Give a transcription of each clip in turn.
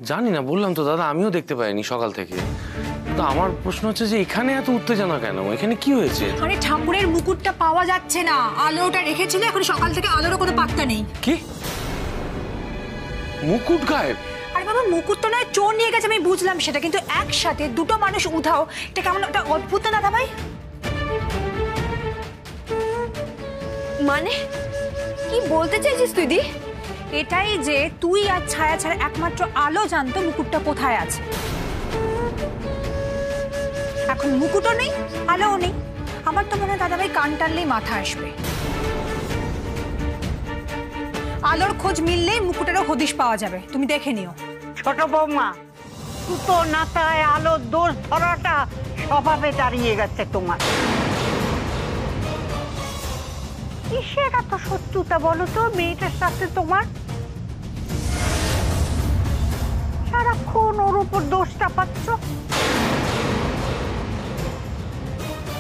জানি না, বললাম তো দাদা, আমিও দেখতে পাইনি সকাল থেকে। তো আমার প্রশ্ন হচ্ছে যে এখানে এত উত্তেজনা কেন? এখানে কি হয়েছে? আরে ঠাকুরের মুকুটটা পাওয়া যাচ্ছে না, আলোটা রেখেছিল, এখন সকাল থেকে আলোরও কোনো পাত্তা নেই। কি মুকুট গায়েব? আরে বাবা, মুকুট তো নয়, চোর নিয়ে গেছে, আমি বুঝলাম সেটা, কিন্তু একসাথে দুটো মানুষ উধাও, এটা কেমন একটা অদ্ভুত না দাদা ভাই? মানে কি বলতে চাইছিস তুই দি? এটাই যে তুই আর ছায়া ছাড়া একমাত্র আলো জানতো মুকুটটা কোথায় আছে। এখন মুকুটও নেই, আলোও নেই। আমার তো মনে হয় দাদা ভাই কান টানলেই মাথা আসবে। আলোর খোঁজ মিললেই মুকুটেরও হদিশ পাওয়া যাবে, তুমি দেখে নিও। ছোট বৌমা, সুতো নাতায় আলোর দোষ ধরাটা স্বভাবে দাঁড়িয়ে গেছে তোমার। কিসের এত শত্রুতা বলো তো মেয়েটার সাথে তোমার? সারাক্ষণ ওর উপর দোষটা পাচ্ছ।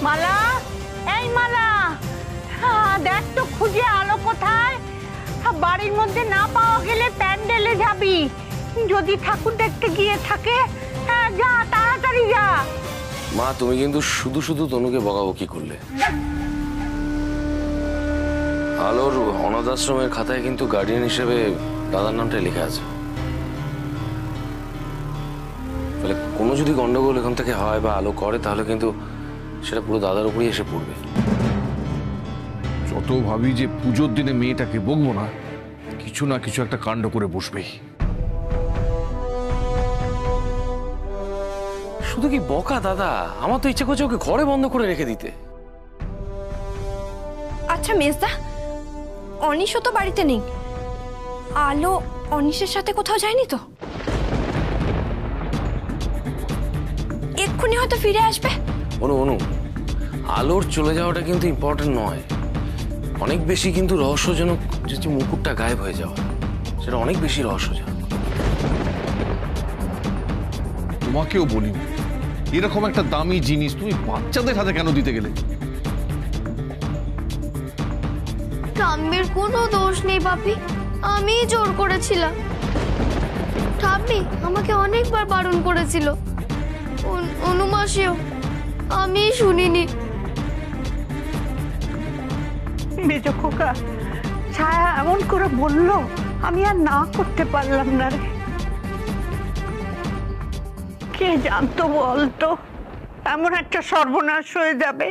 মালা, এই মালা, দেখ তো খুঁজে আলো কোথায়। বাড়ির মধ্যে না পাওয়া গেলে প্যান্ডেলে যাবি, যদি ঠাকুর দেখতে গিয়ে থাকে। হ্যাঁ যা, তাড়াতাড়ি যা। মা, তুমি কিন্তু শুধু শুধু তনুকে বকাবকি করলে। আলোর অনাথ আশ্রমের খাতায় কিন্তু গার্ডিয়ান হিসেবে দাদার নামটা লেখা আছে। ফলে কোনো যদি গন্ডগোল এখান থেকে হয় বা আলো করে, তাহলে কিন্তু সেটা পুরো দাদার উপরই এসে পড়বে। যত ভাবি যে পুজোর দিনে মেয়েটাকে বকবো না, কিছু না কিছু একটা কাণ্ড করে বসবেই। শুধু কি বকা দাদা? আমার তো ইচ্ছে করছে ওকে ঘরে বন্ধ করে রেখে দিতে। আচ্ছা মেজদা, অনিশও তো বাড়িতে নেই, আলো অনিশের সাথে কোথাও যায়নি তো? এক্ষুনি হয়তো ফিরে আসবে। অনু, আলোর চলে যাওয়াটা কিন্তু ইম্পর্টেন্ট নয়, অনেক বেশি কিন্তু রহস্যজনক। যে মুকুটটা গায়েব হয়ে যাওয়া, সেটা অনেক বেশি রহস্যজনক। তোমাকেও বলি, এরকম একটা দামি জিনিস তুমি বাচ্চাদের হাতে কেন দিতে গেলে? ঠাম্মির কোনো দোষ নেই বাপি, আমি জোর করেছিলাম। ঠাম্মি আমাকে অনেকবার বারণ করেছিল, অনুমাসেও আমি শুনিনি। মেজ খোকা, ছায়া এমন করে বললো, আমি আর না করতে পারলাম না রে। কে জানতো বলতো এমন একটা সর্বনাশ হয়ে যাবে।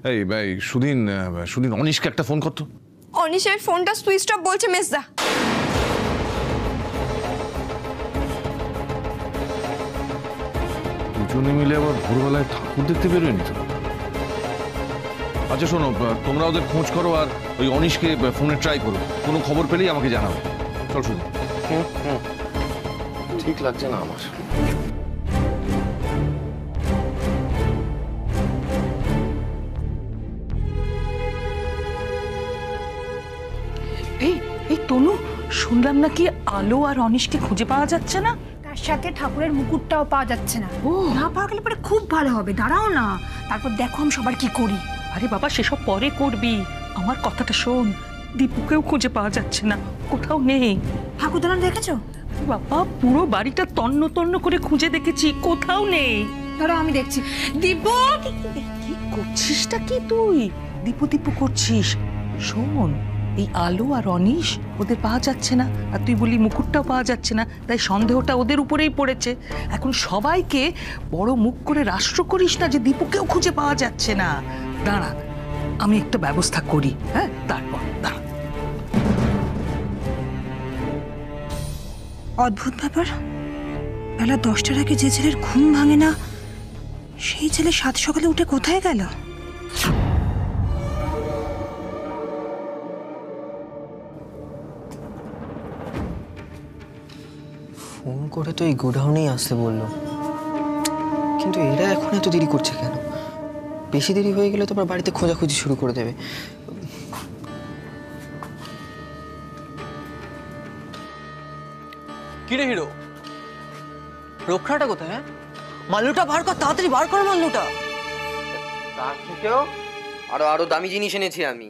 এই সুদিন, অনিশকে একটা ফোন করতো। অনিশের ফোনটা সুইচ অফ বলছে মেজদা। দুজনে মিলে আবার ভোরবেলায় ঠাকুর দেখতে বেরোয়নি তো? আচ্ছা শোনো, তোমরা ওদের খোঁজ করো আর ওই অনিশকে ফোনে ট্রাই করো, কোনো খবর পেলেই আমাকে জানাও। চল শুধু। ঠিক লাগছে না আমার। এই তনু, শুনলাম নাকি আলো আর অনিশকে খুঁজে পাওয়া যাচ্ছে না। তার সাথে ঠাকুরের মুকুটটাও পাওয়া যাচ্ছে না। না পাওয়া গেলে পরে খুব ভালো হবে, দাঁড়াও না, তারপর দেখো আমি সবার কি করি। আরে বাবা, সেসব পরে করবি, আমার কথাটা শোন। দীপুকেও খুঁজে পাওয়া যাচ্ছে না, কোথাও নেই। ঠাকুর দালান দেখেছো? বাবা, পুরো বাড়িটা তন্ন তন্ন করে খুঁজে দেখেছি, কোথাও নেই। ধরো আমি দেখছি। দীপু, কি করছিসটা কি তুই? দীপু করছিস? শোন, এই আলো আর অনিশ ওদের পাওয়া যাচ্ছে না, আর তুই বলি মুকুটটাও পাওয়া যাচ্ছে না, তাই সন্দেহটা ওদের উপরেই পড়েছে। এখন সবাইকে বড় মুখ করে রাষ্ট্র করিস না যে দীপুকেও খুঁজে পাওয়া যাচ্ছে না। দাঁড়া, আমি একটা ব্যবস্থা করি। হ্যাঁ, তারপর দাঁড়া। অদ্ভুত ব্যাপার, বেলা 10টার আগে যে ছেলের ঘুম ভাঙে না, সেই ছেলে 7 সকালে উঠে কোথায় গেল? ফোন করে তো এই গোডাউনেই আসতে বললো, কিন্তু এরা এখন এত দেরি করছে কেন? বেশি দেরি হয়ে গেলে তো আবার বাড়িতে খোঁজাখুঁজি শুরু করে দেবে। কিরে হিরো, রক্ষাটা কোথায়? হ্যাঁ, মাল্লুটা বার কর, তাড়াতাড়ি বার কর মাল্লুটা। তার থেকেও আরো দামি জিনিস এনেছি আমি।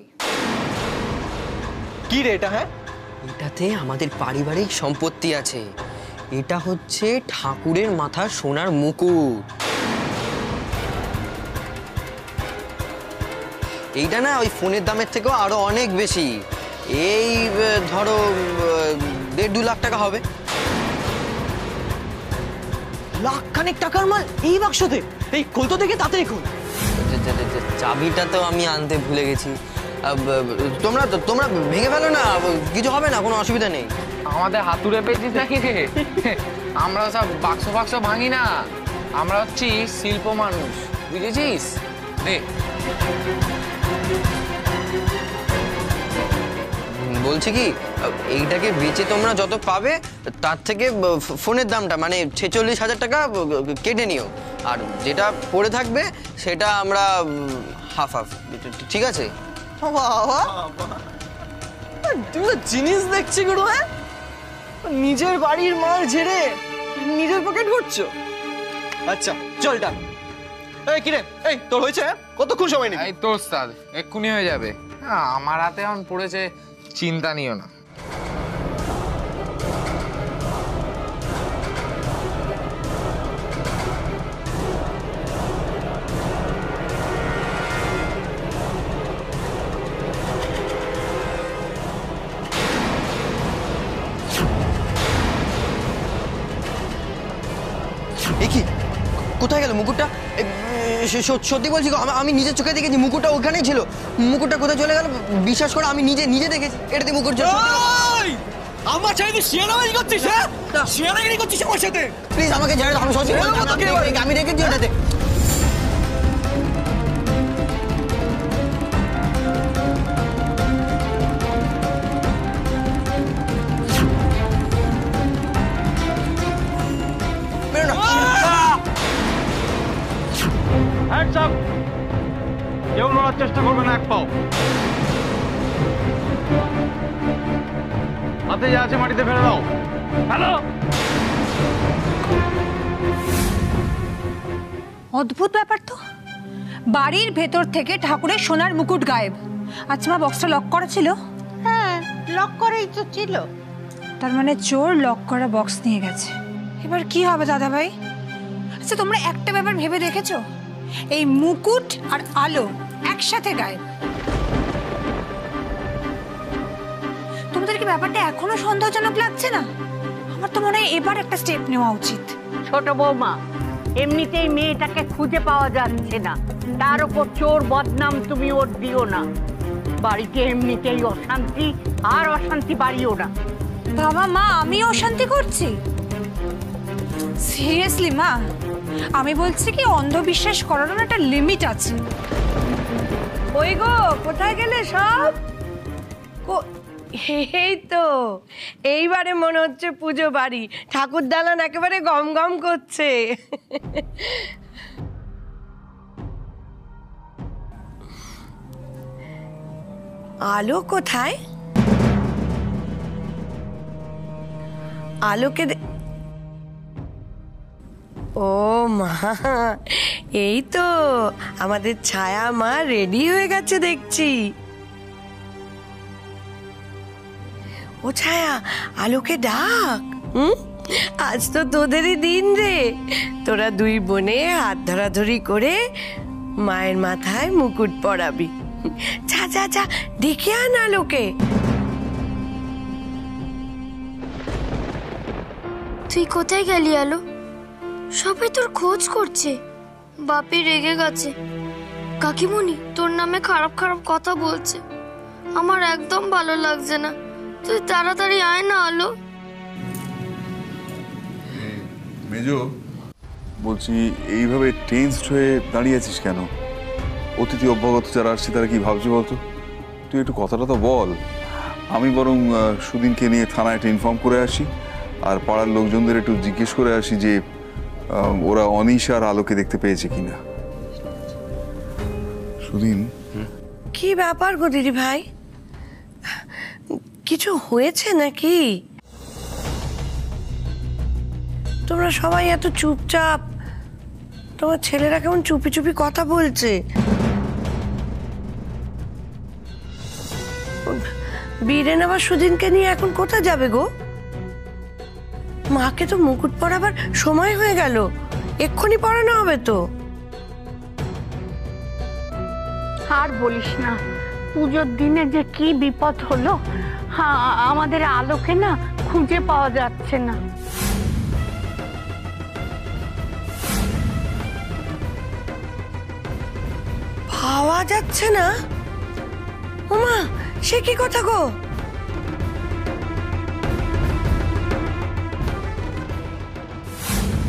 কি রে এটা? হ্যাঁ, এটাতে আমাদের পারিবারিক সম্পত্তি আছে, এটা হচ্ছে ঠাকুরের মাথার সোনার মুকুট। এইটা না ওই ফোনের দামের থেকেও আরো অনেক বেশি। এই ধরো 1.5-2 লাখ টাকা হবে। লাখখানেক টাকার মাল এই বাক্সতে? এই খুলতো দেখে তাড়াতাড়ি খুল। চাবিটা তো আমি আনতে ভুলে গেছি। তোমরা ভেঙে ফেলো না, কিছু হবে না, কোনো অসুবিধা নেই। আমাদের হাতুড়ে পেয়েছিস নাকি রে? আমরা সব বাক্স বাক্স ভাঙি না, আমরা হচ্ছি শিল্প মানুষ, বুঝেছিস? রে বলছি কি, এইটাকে বেচে তোমরা যত পাবে তার থেকে ফোনের দামটা মানে 46,000 টাকা কেটে নিও, আর যেটা পড়ে থাকবে সেটা আমরা হাফ হাফ, ঠিক আছে? তুমি তো জিনিস দেখছি গুরু। হ্যাঁ, নিজের বাড়ির মাল ঝেড়ে নিজের পকেট ভরছো। আচ্ছা চল ডান। এই কিরে, এই তোর হয়েছে? কতক্ষণ সময় নেই? এই তো ওস্তাদ, এক্ষুনি হয়ে যাবে। আমার হাতে এখন পড়েছে, চিন্তা নিও না। কি কোথায় গেল মুকুটটা? সত্যি বলছি, আমি নিজের চোখে দেখেছি মুকুটটা ওখানেই ছিল। মুকুটটা কোথায় চলে গেল বিশ্বাস করো, আমি নিজে দেখেছি। এটাতে মুকুট ছিল। আমার চাই তুই শিয়ানাগিরি করছিস? হ্যাঁ, শিয়ানাগিরি করছিস আমার সাথে? প্লিজ আমাকে জানাই, আমি সত্যি আমি দেখেছি ওটাতে। কেউ নড়ার চেষ্টা করবে না, এক পাও। হাতে যা আছে মাটিতে ফেলে দাও। হ্যালো, অদ্ভুত ব্যাপার তো, বাড়ির ভেতর থেকে ঠাকুরের সোনার মুকুট গায়েব। আচ্ছা মা, বক্সটা লক করা ছিল? হ্যাঁ, লক করেই তো ছিল। তার মানে চোর লক করা বক্স নিয়ে গেছে। এবার কি হবে দাদা ভাই? আচ্ছা তোমরা একটা ব্যাপার ভেবে দেখেছো, এই মুকুট আর আলো একসাথে গায়েব। তোমাদের কি ব্যাপারটা এখনো সন্দেহজনক লাগছে না? আমার তো মনে হয় এবার একটা স্টেপ নেওয়া উচিত। ছোট বৌমা, এমনিতেই মেয়েটাকে খুঁজে পাওয়া যাচ্ছে না, তার উপর চোর বদনাম তুমি ওর দিও না। বাড়িতে এমনিতেই অশান্তি, আর অশান্তি বাড়িও না। বাবা মা, আমি অশান্তি করছি? সিরিয়াসলি মা, আমি বলছি কি অন্ধবিশ্বাস করারও একটা লিমিট আছে। ওই গো, কোথায় গেলে সব? এই তো, এইবারে মনে হচ্ছে পুজো বাড়ি, ঠাকুর দালান একেবারে গম গম করছে। আলো কোথায়? আলোকে ও মা, এই তো আমাদের ছায়া মা রেডি হয়ে গেছে দেখছি। ও ছায়া, আলোকে ডাক। আজ তো তোদেরই দিন রে, তোরা দুই বোনে হাত ধরাধরি করে মায়ের মাথায় মুকুট পরাবি। যা যা যা, ডেকে আন আলোকে। তুই কোথায় গেলি আলো? সবাই তোর খোঁজ করছে। বাপি রেগে গেছে। কাকিমণি তোর নামে খারাপ খারাপ কথা বলছে। আমার একদম ভালো লাগছে না। তুই তাড়াতাড়ি আয় না আলো। মেজো, বলছি এইভাবে টেন্সড হয়ে দাঁড়িয়ে আছিস কেন? অতিথি অভ্যাগত যারা আসছে তারা কি ভাবছে বলতো? তুই একটু কথাটা তো বল। আমি বরং সুদিনকে নিয়ে থানায় একটা ইনফর্ম করে আসি, আর পাড়ার লোকজনদের একটু জিজ্ঞেস করে আসি যে ওরা অনিশ আর আলোকে দেখতে পেয়েছে কিনা। সুদিন, কি ব্যাপার গো দিদি ভাই, কিছু হয়েছে নাকি? তোমরা সবাই এত চুপচাপ, তোমার ছেলেরা কেমন চুপি চুপি কথা বলছে। বীরেন আবার সুদিনকে নিয়ে এখন কোথায় যাবে গো? মাকে তো মুকুট পরাবার সময় হয়ে গেল, এক্ষুনি পরানো হবে তো। আর বলিস না, পুজোর দিনে যে কি বিপদ হলো, আমাদের আলোকে না খুঁজে পাওয়া যাচ্ছে না। পাওয়া যাচ্ছে না? ওমা, সে কি কথা গো?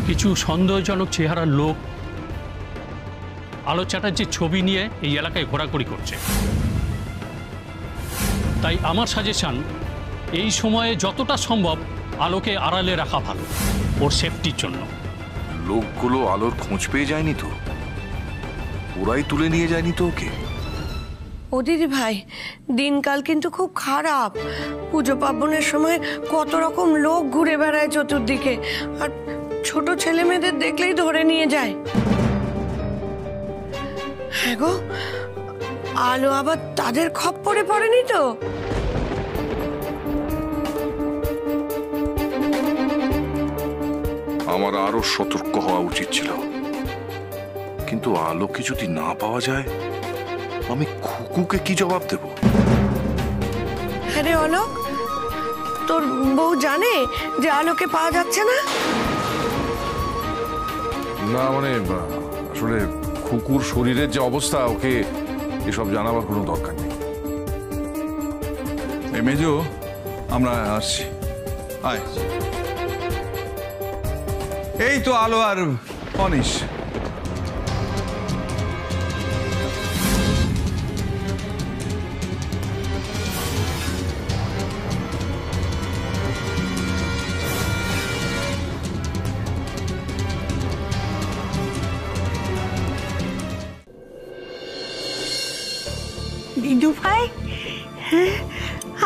কিছু সন্দেহজনক চেহারার লোক আলো চ্যাটার্জির ছবি নিয়ে এই এলাকায় ঘোরাঘুরি করছে। তাই আমার সাজেশন, এই সময়ে যতটা সম্ভব আলোকে আড়ালে রাখা ভালো, ওর সেফটির জন্য। লোকগুলো আলোর খোঁজ পেয়ে যায়নি তো? ওরাই তুলে নিয়ে যায়নি তো ওকে? ও দিদি ভাই, দিনকাল কিন্তু খুব খারাপ। পুজো পার্বণের সময় কত রকম লোক ঘুরে বেড়ায় চতুর্দিকে, আর ছোট ছেলে মেয়েদের দেখলেই ধরে নিয়ে যায়। হ্যাঁ গো, আলো আবার তাদের খপ্পরে পড়েনি তো? আমার আরো সতর্ক হওয়া উচিত ছিল, কিন্তু আলোকে যদি না পাওয়া যায়, আমি খুকুকে কি জবাব দেব? হ্যাঁ রে অলোক, তোর বউ জানে যে আলোকে পাওয়া যাচ্ছে না? না মানে আসলে খুকুর শরীরের যে অবস্থা, ওকে এসব জানাবার কোনো দরকার নেই। এই মেজো, আমরা আসছি, আয়। এই তো আলো আর অনিশ। দিদু ভাই, হ্যাঁ,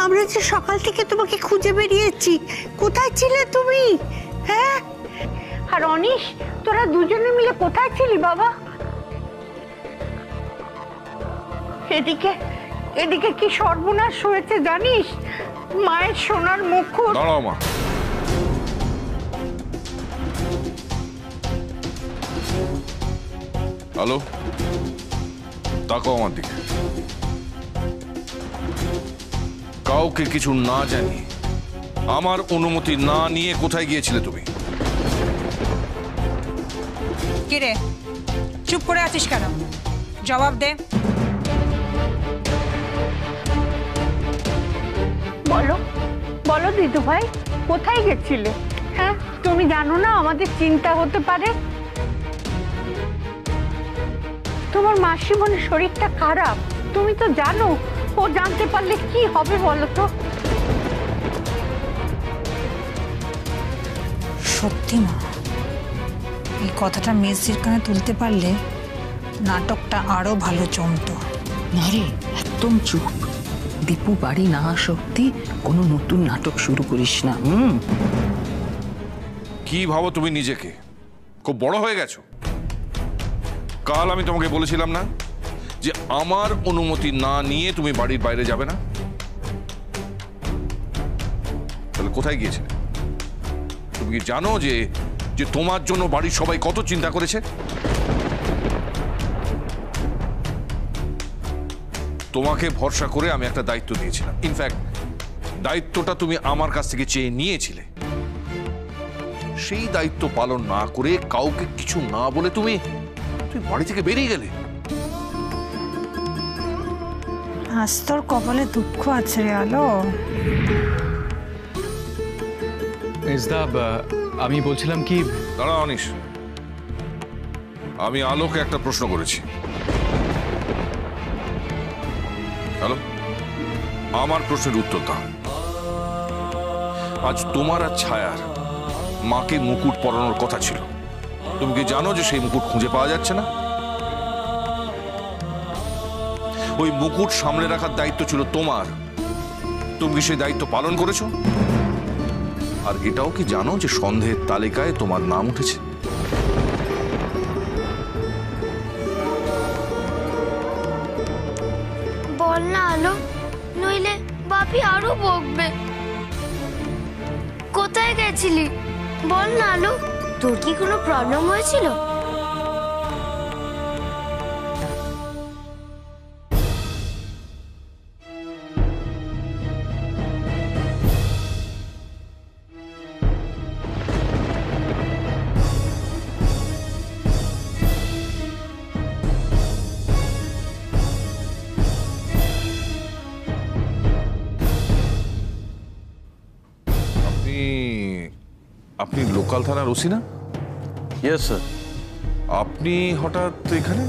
আমরা যে সকাল থেকে তোমাকে খুঁজে বেরিয়েছি, কোথায় ছিলে তুমি? হ্যাঁ, আর অনিশ, তোরা দুজনে মিলে কোথায় ছিলি বাবা? এদিকে এদিকে কি সর্বনাশ হয়েছে জানিস? মায়ের সোনার মুকুট। দাঁড়াও মা, হ্যালো, তাকাও আমার দিকে। কাউকে কিছু না জানিয়ে, আমার অনুমতি না নিয়ে কোথায় গিয়েছিলে তুমি? কি রে, চুপ করে আছিস কেন? জবাব দে। বলো বলো দিদু ভাই, কোথায় গেছিলে? হ্যাঁ, তুমি জানো না আমাদের চিন্তা হতে পারে? তোমার মাসি বোনের শরীরটা খারাপ, তুমি তো জানো। ও জানতে পারলে কি হবে বলো তো? সত্যি মা, এই কথাটা মেসির কানে তুলতে পারলে নাটকটা আরো ভালো জমতো। না রে, একদম চুপ। দীপু বাড়ি না আসা অব্দি কোনো নতুন নাটক শুরু করিস না। কি ভাবো তুমি নিজেকে? খুব বড় হয়ে গেছো। কাল আমি তোমাকে বলেছিলাম না যে আমার অনুমতি না নিয়ে তুমি বাড়ির বাইরে যাবে না? তাহলে কোথায় গিয়েছিলে? তুমি কি জানো যে যে তোমার জন্য বাড়ির সবাই কত চিন্তা করেছে? তোমাকে ভরসা করে আমি একটা দায়িত্ব দিয়েছিলাম। ইনফ্যাক্ট দায়িত্বটা তুমি আমার কাছ থেকে চেয়ে নিয়েছিলে। সেই দায়িত্ব পালন না করে, কাউকে কিছু না বলে তুমি বাড়ি থেকে বেরিয়ে গেলে। আজ তোর কপালে দুঃখ আছে রে আলো। আমি বলছিলাম কি, দাঁড়া অনিশ, আমি আলোকে একটা প্রশ্ন করেছি। হ্যালো, আমার প্রশ্নের উত্তর দাও। আজ তোমার আর ছায়ার মাকে মুকুট পরানোর কথা ছিল। তুমি কি জানো যে সেই মুকুট খুঁজে পাওয়া যাচ্ছে না? ওই মুকুট সামনে রাখার দায়িত্ব ছিল তোমার। তুমি কি সেই দায়িত্ব পালন করেছো? আর এটাও কি জানো যে সন্দেহের তালিকায় তোমার নাম উঠেছে? বল না আলো, নইলে বাপি আরো বকবে। কোথায় গেছিলি? বল না আলো, তোর কি কোনো প্রবলেম হয়েছিল? আপনি লোকাল থানার ওসি না? Yes sir. আপনি হঠাৎ এখানে?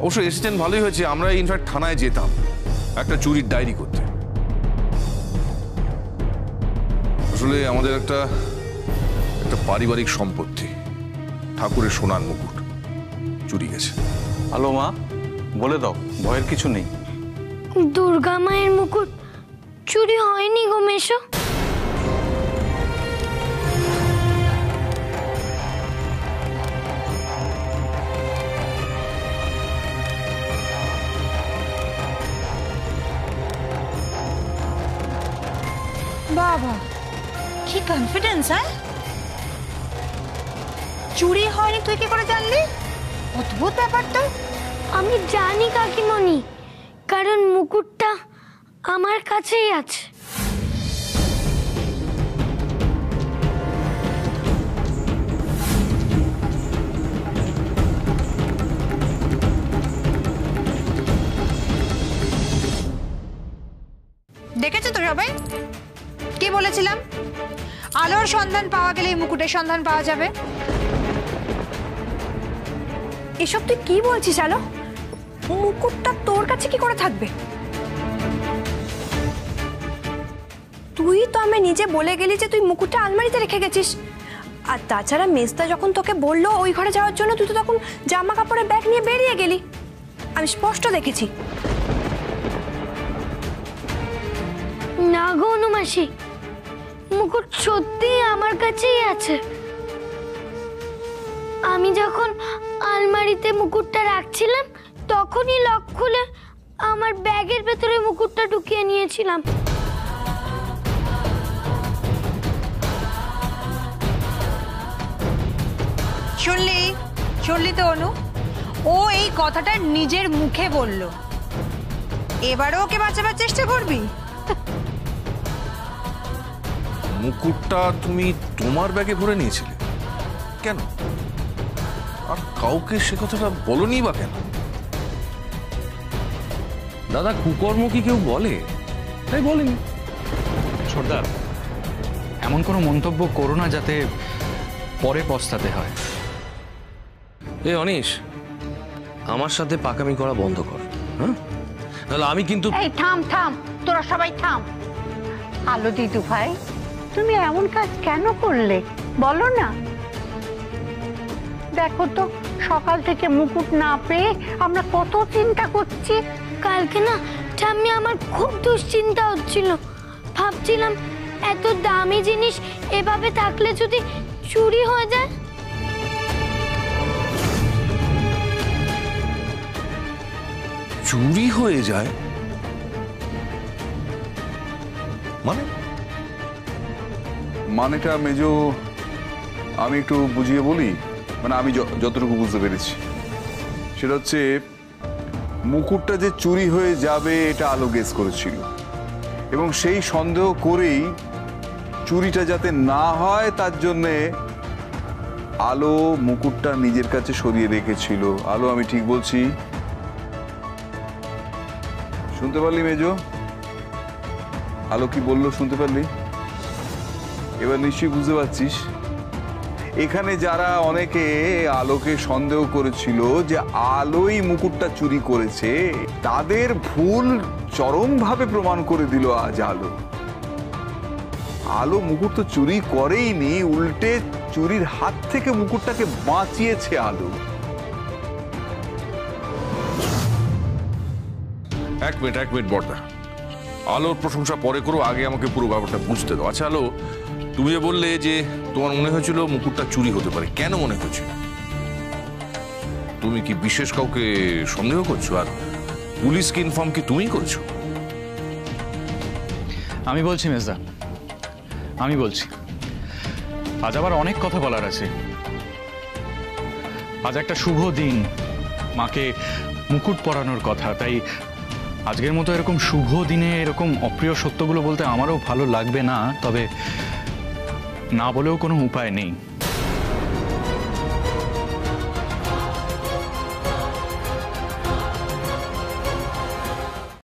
অবশ্য এসেছেন ভালোই হয়েছে। আমরা ইনফ্যাক্ট থানায় যেতাম একটা চুরির ডায়েরি করতে। আসলে আমাদের একটা পারিবারিক সম্পত্তি, ঠাকুরের সোনার মুকুট চুরি গেছে। আলো মা, বলে দাও, ভয়ের কিছু নেই। দুর্গা মায়ের মুকুট চুরি হয়নি গো মেশো। বাবা, কি কনফিডেন্স! হ্যাঁ, চুরি হয়নি তুই কি করে জানলি? অদ্ভুত ব্যাপার তো। আমি জানি কাকিমণি, কারণ মুকুটটা আমার কাছেই আছে। দেখেছো তো সবাই, কি বলেছিলাম? আলোর সন্ধান পাওয়া গেলে মুকুটের সন্ধান পাওয়া যাবে। এসব তুই কি বলছিস আলো? মুকুটটা তোর কাছে কি করে থাকবে? তুই তো আমি নিজে বলে গেলি যে তুই মুকুটটা আলমারিতে রেখে গেছিস। আর তাছাড়া মেজদা যখন তোকে বললো ওই ঘরে যাওয়ার জন্য, তুই তো তখন জামা কাপড়ের ব্যাগ নিয়ে বেরিয়ে গেলি। আমি স্পষ্ট দেখেছি। না গো অনুমাসি, মুকুট সত্যি আমার কাছেই আছে। আমি যখন আলমারিতে মুকুটটা রাখছিলাম তখনই লক খুলে আমার ব্যাগের ভেতরে মুকুটটা ঢুকিয়ে নিয়েছিলাম। শুনলি তো অনু, ও এই কথাটা নিজের মুখে বলল। এবারও ওকে বাঁচাবার চেষ্টা করবি? মুকুটটা তুমি তোমার ব্যাগে ভরে নিয়েছিলে কেন? আর কাউকে সে কথাটা বলনি বা কেন? দাদা, কুকর্ম কি কেউ বলে? তাই বলেনি। সর্দার, এমন কোনো মন্তব্য করো না যাতে পরে পস্তাতে হয়। এ অনিশ, আমার সাথে পাকামি করা বন্ধ কর। হ্যাঁ, তাহলে আমি কিন্তু। এই থাম থাম, তোরা সবাই থাম। আলো দিদু ভাই, তুমি এমন কাজ কেন করলে বলো না? দেখো তো, সকাল থেকে মুকুট না পেয়ে আমরা কত চিন্তা করছি। কালকে না ঠাম্মি, আমার খুব দুশ্চিন্তা হচ্ছিল। ভাবছিলাম এত দামি জিনিস এভাবে থাকলে যদি চুরি হয়ে যায়। চুরি হয়ে যায় মানেটা মেজো আমি একটু বুঝিয়ে বলি। মানে আমি যতটুকু বুঝতে পেরেছি সেটা হচ্ছে, মুকুটটা যে চুরি হয়ে যাবে এটা আলো গেস করেছিল, এবং সেই সন্দেহ করেই চুরিটা যাতে না হয় তার জন্যে আলো মুকুটটা নিজের কাছে সরিয়ে রেখেছিল। আলো, আমি ঠিক বলছি? শুনতে পারলি মেজো? আলো কি বললো শুনতে পারলি? এবার নিশ্চয়ই বুঝতে পারছিস এখানে যারা অনেকে আলোকে সন্দেহ করেছিল যে আলোই মুকুটটা চুরি করেছে, তাদের ভুল চরমভাবে প্রমাণ করে দিল আজ আলো। আলো মুকুট তো চুরি করেইনি, উল্টে চুরির হাত থেকে মুকুটটাকে বাঁচিয়েছে আলো। এক মিনিট বড়দা, আলোর প্রশংসা পরে করো, আগে আমাকে পুরো ব্যাপারটা বুঝতে দাও। আচ্ছা আলো, তুমি যে বললে যে তোমার মনে হয়েছিল মুকুটটা চুরি হতে পারে, কেন মনে হয়েছিল? তুমি কি বিশেষ কাউকে সন্দেহ করছো? আর পুলিশকে ইনফর্ম কি তুমিই করেছো? আমি বলছি মেজদা, আমি বলছি। আজ আবার অনেক কথা বলার আছে। আজ একটা শুভ দিন, মাকে মুকুট পরানোর কথা, তাই আজকের মতো এরকম শুভ দিনে এরকম অপ্রিয় সত্যগুলো বলতে আমারও ভালো লাগবে না, তবে না বলেও কোনো উপায় নেই।